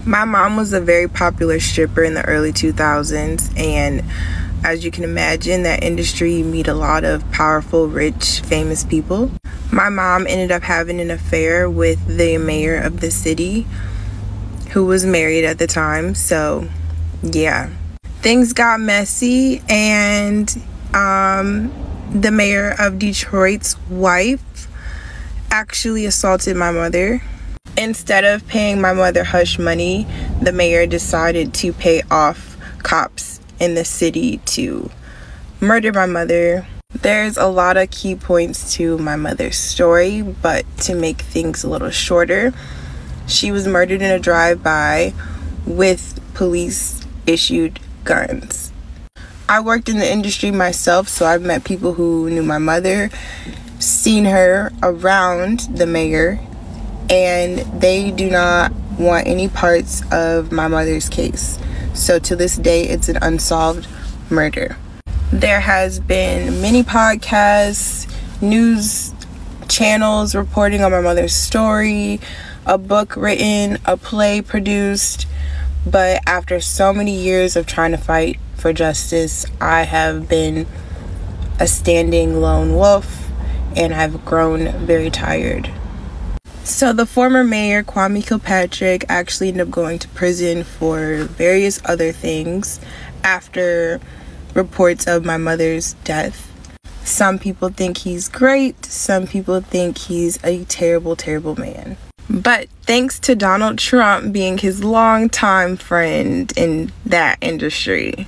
My mom was a very popular stripper in the early 2000s, and as you can imagine, that industry, you meet a lot of powerful, rich, famous people. My mom ended up having an affair with the mayor of the city, who was married at the time. So yeah, things got messy, and the mayor of Detroit's wife actually assaulted my mother. Instead of paying my mother hush money, the mayor decided to pay off cops in the city to murder my mother. There's a lot of key points to my mother's story, but to make things a little shorter, she was murdered in a drive-by with police-issued guns. I worked in the industry myself, so I've met people who knew my mother, seen her around the mayor, and they do not want any parts of my mother's case. So to this day, it's an unsolved murder. There has been many podcasts, news channels reporting on my mother's story, a book written, a play produced, but after so many years of trying to fight for justice, I have been a standing lone wolf, and I've grown very tired. So the former mayor, Kwame Kilpatrick, actually ended up going to prison for various other things after reports of my mother's death. Some people think he's great. Some people think he's a terrible, terrible man. But thanks to Donald Trump being his longtime friend in that industry,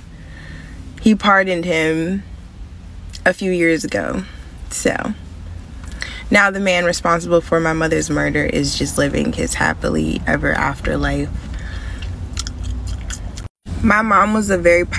he pardoned him a few years ago. So now the man responsible for my mother's murder is just living his happily ever after life. My mom was a very popular